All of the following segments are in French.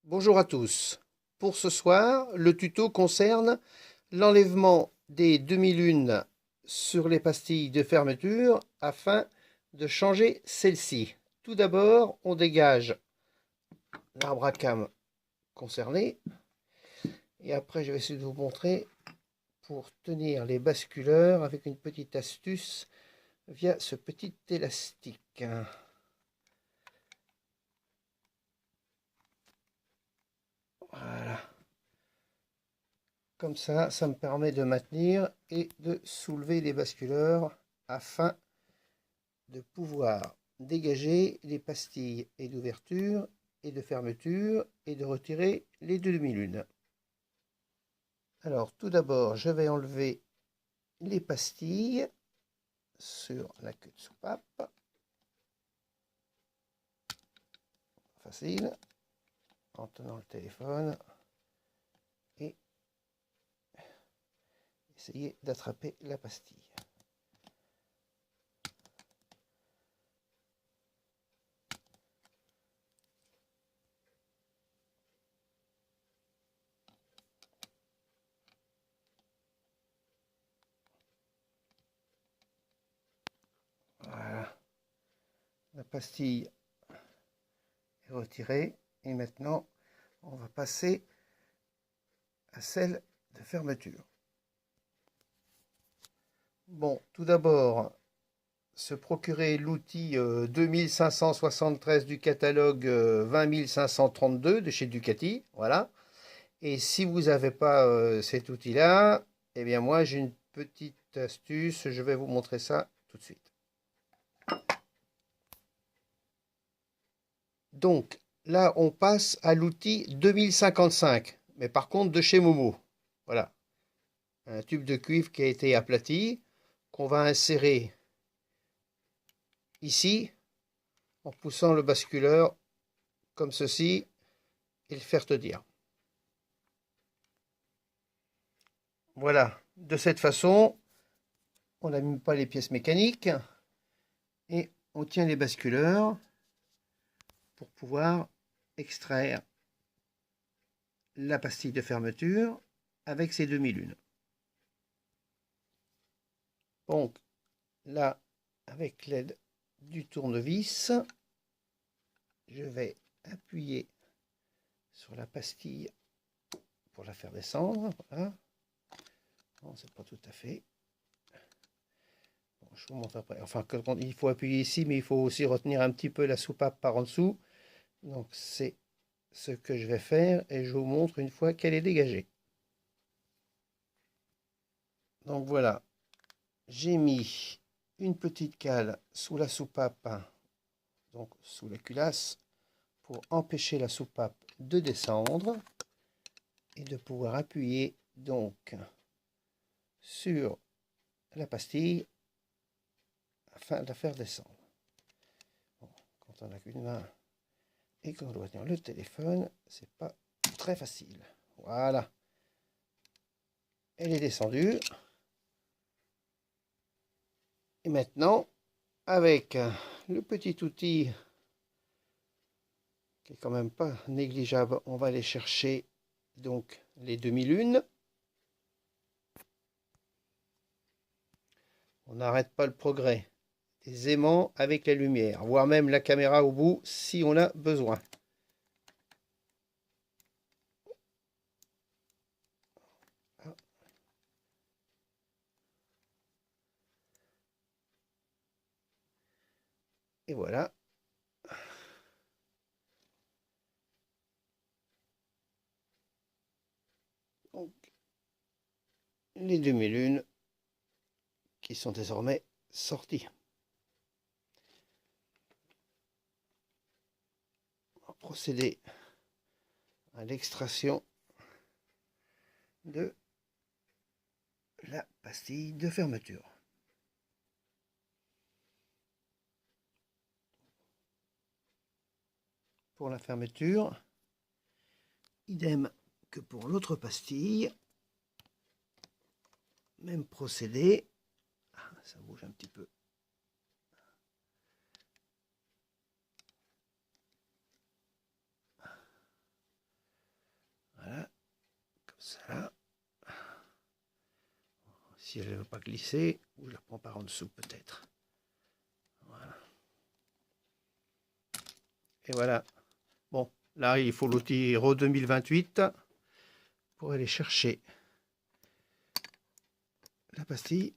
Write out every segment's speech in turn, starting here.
Bonjour à tous. Pour ce soir, le tuto concerne l'enlèvement des demi-lunes sur les pastilles de fermeture afin de changer celles-ci. Tout d'abord, on dégage l'arbre à cam concerné et après je vais essayer de vous montrer pour tenir les basculeurs avec une petite astuce via ce petit élastique. Voilà. Comme ça me permet de maintenir et de soulever les basculeurs afin de pouvoir dégager les pastilles et d'ouverture et de fermeture et de retirer les deux demi-lunes. Alors tout d'abord, je vais enlever les pastilles sur la queue de soupape. Facile, en tenant le téléphone et essayer d'attraper la pastille. Voilà, la pastille est retirée et maintenant on va passer à celle de fermeture. Bon, tout d'abord, se procurer l'outil 2573 du catalogue 20532 de chez Ducati, voilà. Et si vous n'avez pas cet outil-là, eh bien moi j'ai une petite astuce, je vais vous montrer ça tout de suite. Donc là on passe à l'outil 2055, mais par contre de chez Momo. Voilà, un tube de cuivre qui a été aplati, qu'on va insérer ici en poussant le basculeur comme ceci et le faire tenir. Voilà, de cette façon, on n'abîme pas les pièces mécaniques et on tient les basculeurs pour pouvoir extraire la pastille de fermeture avec ces demi-lunes. Donc là, avec l'aide du tournevis, je vais appuyer sur la pastille pour la faire descendre. Voilà. Non, c'est pas tout à fait. Bon, je vous montre après. Enfin, il faut appuyer ici, mais il faut aussi retenir un petit peu la soupape par en dessous. Donc c'est ce que je vais faire et je vous montre une fois qu'elle est dégagée. Donc voilà, j'ai mis une petite cale sous la soupape, donc sous la culasse, pour empêcher la soupape de descendre et de pouvoir appuyer donc sur la pastille afin de la faire descendre. Bon, quand on n'a qu'une main et qu'on doit tenir le téléphone, c'est pas très facile. Voilà, elle est descendue. Et maintenant, avec le petit outil qui est quand même pas négligeable, on va aller chercher donc les demi-lunes. On n'arrête pas le progrès des aimants avec la lumière, voire même la caméra au bout si on a besoin. Et voilà. Donc, les demi-lunes qui sont désormais sorties. On va procéder à l'extraction de la pastille de fermeture. Pour la fermeture, idem que pour l'autre pastille, même procédé. Ça bouge un petit peu. Ça. Si elle ne veut pas glisser, ou je la prends par en dessous peut-être. Voilà. Et voilà. Bon, là il faut l'outil Hero 2028 pour aller chercher la pastille.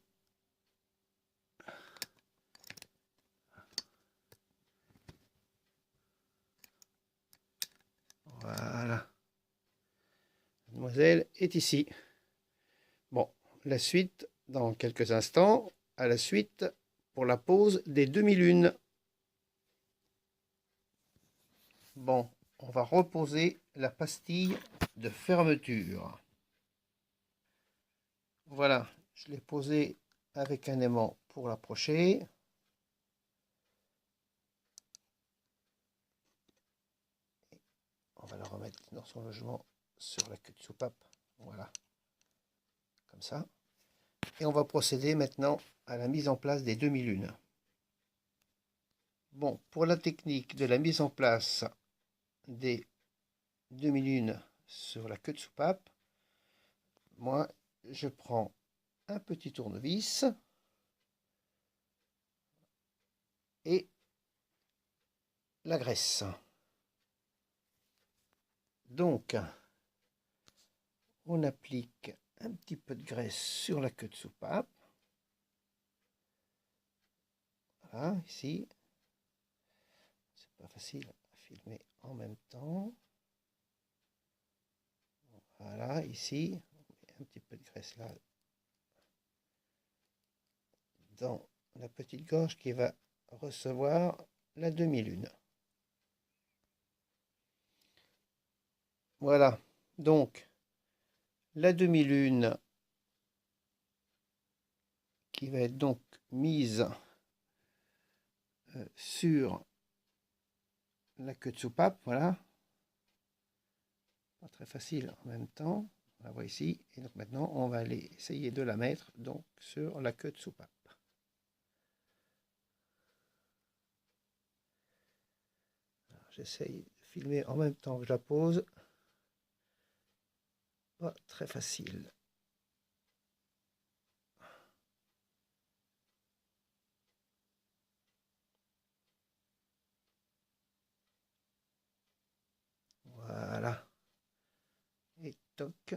Voilà. Mademoiselle est ici. Bon, la suite dans quelques instants. À la suite pour la pose des demi-lunes. Bon, on va reposer la pastille de fermeture. Voilà, je l'ai posée avec un aimant pour l'approcher. On va la remettre dans son logement sur la queue de soupape. Voilà, comme ça. Et on va procéder maintenant à la mise en place des demi-lunes. Bon, pour la technique de la mise en place des demi-lunes sur la queue de soupape, moi, je prends un petit tournevis et la graisse. Donc, on applique un petit peu de graisse sur la queue de soupape. Voilà, ici. C'est pas facile à filmer en même temps. Voilà, ici. On met un petit peu de graisse là. Dans la petite gorge qui va recevoir la demi-lune. Voilà, donc la demi-lune qui va être donc mise sur la queue de soupape, voilà. Pas très facile en même temps, on la voit ici. Et donc maintenant, on va aller essayer de la mettre donc sur la queue de soupape. J'essaye de filmer en même temps que je la pose. Pas très facile. Voilà. Et toc.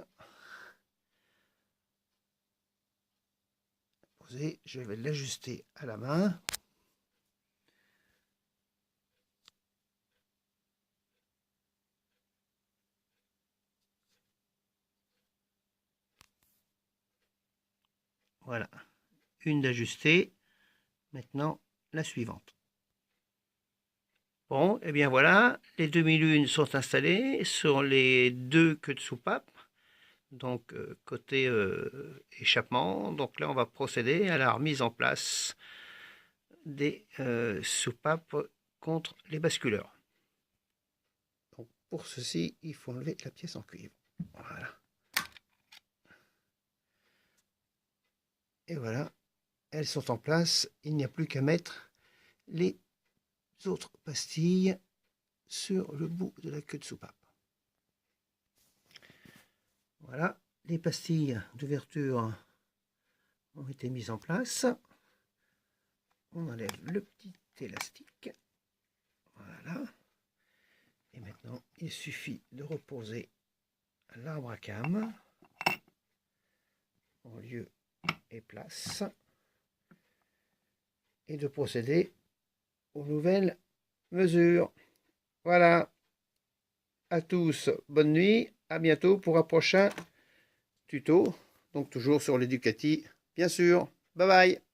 Posé. Je vais l'ajuster à la main. Voilà. Une d'ajustée. Maintenant, la suivante. Bon, et bien voilà, les demi-lunes sont installées sur les deux queues de soupape. Donc côté échappement, donc là on va procéder à la remise en place des soupapes contre les basculeurs. Donc pour ceci, il faut enlever la pièce en cuivre. Voilà. Et voilà, elles sont en place. Il n'y a plus qu'à mettre les autres pastilles sur le bout de la queue de soupape. Voilà, les pastilles d'ouverture ont été mises en place. On enlève le petit élastique. Voilà. Et maintenant, il suffit de reposer l'arbre à cam en lieu et place et de procéder aux nouvelles mesures. Voilà. À tous, bonne nuit. À bientôt pour un prochain tuto. Donc toujours sur l'éducatif, bien sûr. Bye bye.